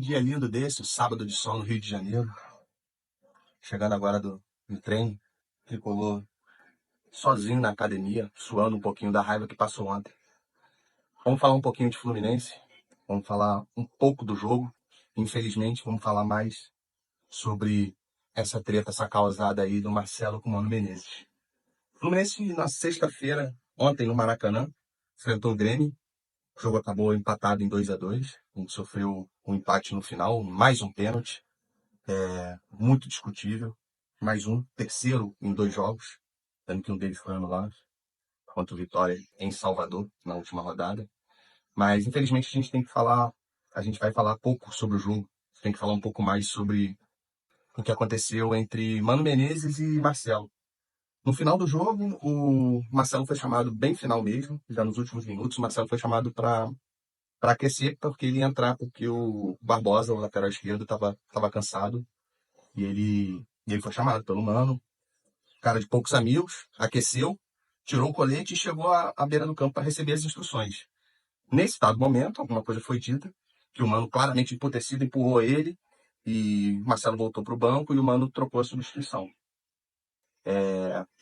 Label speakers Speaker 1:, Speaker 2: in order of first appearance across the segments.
Speaker 1: Dia lindo desse, sábado de sol no Rio de Janeiro. Chegando agora do treino, tricolor sozinho na academia, suando um pouquinho da raiva que passou ontem. Vamos falar um pouquinho de Fluminense, vamos falar um pouco do jogo. Infelizmente, vamos falar mais sobre essa treta, essa causada aí do Marcelo com o Mano Menezes. Fluminense, na sexta-feira, ontem no Maracanã, enfrentou o Grêmio. O jogo acabou empatado em 2-2. A gente sofreu um empate no final, mais um pênalti. Muito discutível. Mais um, terceiro em 2 jogos, sendo que um deles foi anulado, contra o Vitória em Salvador, na última rodada. Mas, infelizmente, a gente vai falar pouco sobre o jogo. Tem que falar um pouco mais sobre o que aconteceu entre Mano Menezes e Marcelo. No final do jogo, o Marcelo foi chamado bem final mesmo, já nos últimos minutos, o Marcelo foi chamado para aquecer, porque ele ia entrar, porque o Barbosa, o lateral esquerdo, estava cansado, e ele foi chamado pelo Mano, cara de poucos amigos, aqueceu, tirou o colete e chegou à beira do campo para receber as instruções. Nesse dado momento, alguma coisa foi dita, que o Mano, claramente emputecido, empurrou ele, e Marcelo voltou para o banco e o Mano trocou a substituição.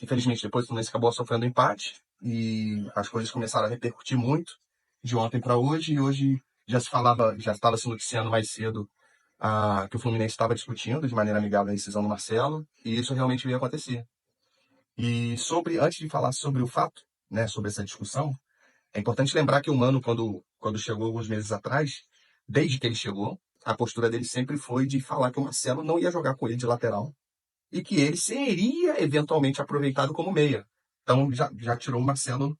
Speaker 1: Infelizmente, depois o Fluminense acabou sofrendo empate, e as coisas começaram a repercutir muito, de ontem para hoje, e hoje já estava se noticiando mais cedo que o Fluminense estava discutindo de maneira amigável a decisão do Marcelo, e isso realmente veio acontecer. E antes de falar sobre o fato, né, sobre essa discussão, é importante lembrar que o Mano, quando chegou alguns meses atrás, desde que ele chegou, a postura dele sempre foi de falar que o Marcelo não ia jogar com ele de lateral e que ele seria eventualmente aproveitado como meia. Então já tirou o Marcelo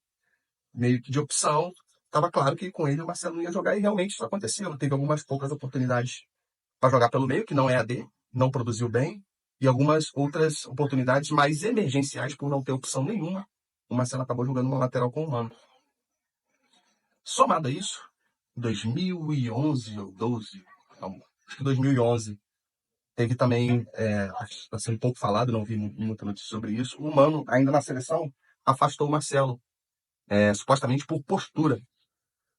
Speaker 1: meio que de opção. Estava claro que com ele o Marcelo não ia jogar e realmente isso aconteceu. Teve algumas poucas oportunidades para jogar pelo meio, que não é a dele, não produziu bem, e algumas outras oportunidades mais emergenciais por não ter opção nenhuma. O Marcelo acabou jogando uma lateral com o Mano. Somado a isso, 2011 ou 12, não, acho que 2011, teve também, está sendo pouco falado, não vi muita notícia sobre isso, o Mano, ainda na seleção, afastou o Marcelo, supostamente por postura.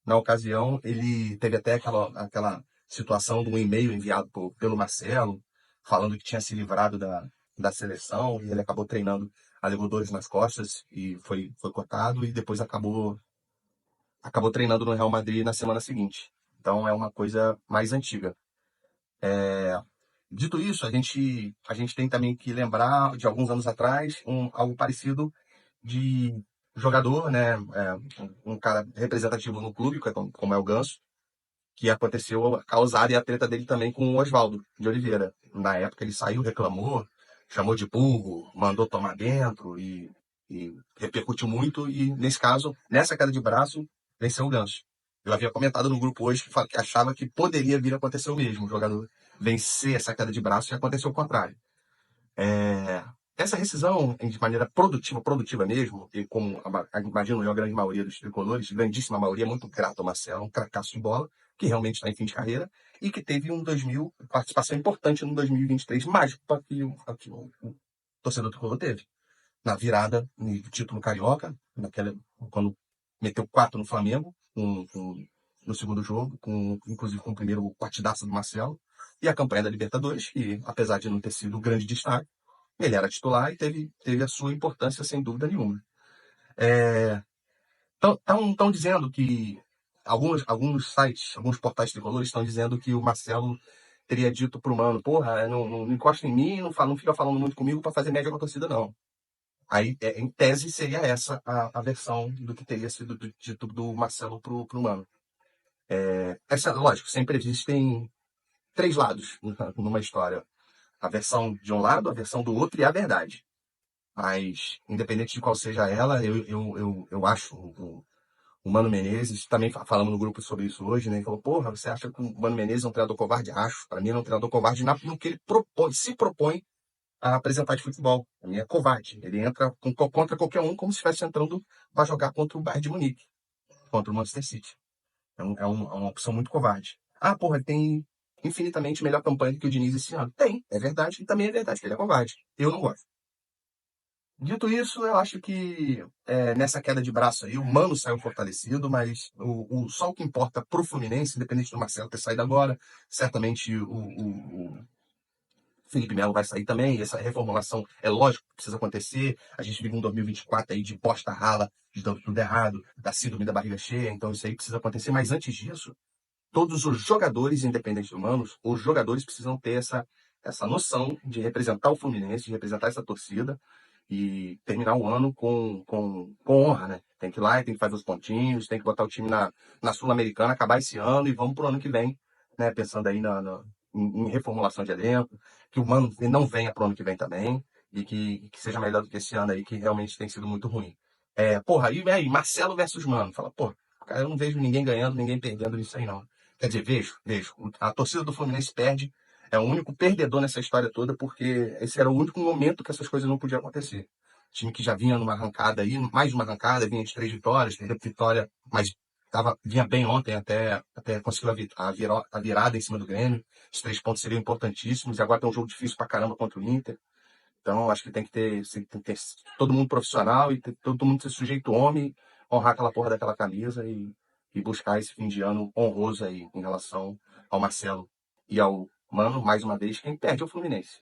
Speaker 1: Na ocasião, ele teve até aquela situação de um e-mail enviado pelo Marcelo, falando que tinha se livrado da seleção, e ele acabou treinando, alegou dores nas costas, e foi cortado, e depois acabou treinando no Real Madrid na semana seguinte. Então é uma coisa mais antiga. Dito isso, a gente tem também que lembrar de alguns anos atrás algo parecido de jogador, né? Um cara representativo no clube, como é o Ganso, que aconteceu a causada e a treta dele também com o Oswaldo de Oliveira. Na época ele saiu, reclamou, chamou de burro, mandou tomar dentro e repercutiu muito. E nesse caso, nessa queda de braço, venceu o Ganso. Eu havia comentado no grupo hoje que achava que poderia vir a acontecer o mesmo, o jogador vencer essa queda de braço, e aconteceu o contrário. Essa rescisão, de maneira produtiva mesmo, e como imagino eu, a grande maioria dos tricolores, grandíssima maioria, muito grato ao Marcelo, um cracaço de bola, que realmente está em fim de carreira, e que teve participação importante no 2023, mais que o torcedor tricolor teve. Na virada do título carioca, quando meteu 4 no Flamengo, no segundo jogo, inclusive com o primeiro partidaço do Marcelo, e a campanha da Libertadores, que apesar de não ter sido o grande destaque, ele era titular e teve a sua importância sem dúvida nenhuma. Estão dizendo que alguns sites, alguns portais tricolores estão dizendo que o Marcelo teria dito pro Mano, porra, não encosta em mim, não fica falando muito comigo para fazer média com a torcida, não. Aí, em tese, seria essa a versão do que teria sido dito do Marcelo pro Mano. Lógico, sempre existem 3 lados numa história. A versão de um lado, a versão do outro e a verdade. Mas, independente de qual seja ela, eu acho o Mano Menezes, também falamos no grupo sobre isso hoje, né? Ele falou, porra, você acha que o Mano Menezes é um treinador covarde? Acho. Para mim, ele é um treinador covarde no que ele se propõe a apresentar de futebol. Para mim é covarde. Ele entra contra qualquer um como se estivesse entrando para jogar contra o Bayern de Munique, contra o Manchester City. É uma opção muito covarde. Ah, porra, ele tem infinitamente melhor campanha do que o Diniz esse ano. Tem, é verdade. E também é verdade que ele é covarde. Eu não gosto. Dito isso, eu acho que nessa queda de braço aí, o Mano saiu fortalecido, mas só o que importa pro Fluminense, independente do Marcelo ter saído agora, certamente o Felipe Melo vai sair também. Essa reformulação é lógico que precisa acontecer. A gente vive um 2024 aí de bosta rala, de dando tudo errado, da síndrome da barriga cheia, então isso aí precisa acontecer. Mas antes disso, todos os jogadores, independentes do Manos, os jogadores precisam ter essa noção de representar o Fluminense, de representar essa torcida e terminar o ano com honra, né? Tem que ir lá e tem que fazer os pontinhos, tem que botar o time na Sul-Americana, acabar esse ano e vamos pro ano que vem, né? Pensando aí em reformulação de elenco, que o Mano não venha pro ano que vem também e que seja melhor do que esse ano aí, que realmente tem sido muito ruim. Porra, aí Marcelo versus Mano. Fala, pô, cara, eu não vejo ninguém ganhando, ninguém perdendo nisso aí, não. Quer dizer, vejo. A torcida do Fluminense perde, é o único perdedor nessa história toda, porque esse era o único momento que essas coisas não podiam acontecer. Time que já vinha numa arrancada aí, mais de uma arrancada, vinha de 3 vitórias, teve vitória, mas vinha bem ontem, até conseguiu a virada em cima do Grêmio. Os 3 pontos seriam importantíssimos, e agora tem um jogo difícil pra caramba contra o Inter. Então, acho que tem que ter todo mundo profissional e todo mundo ser sujeito homem, honrar aquela porra daquela camisa e buscar esse fim de ano honroso aí em relação ao Marcelo e ao Mano, mais uma vez, quem perde é o Fluminense.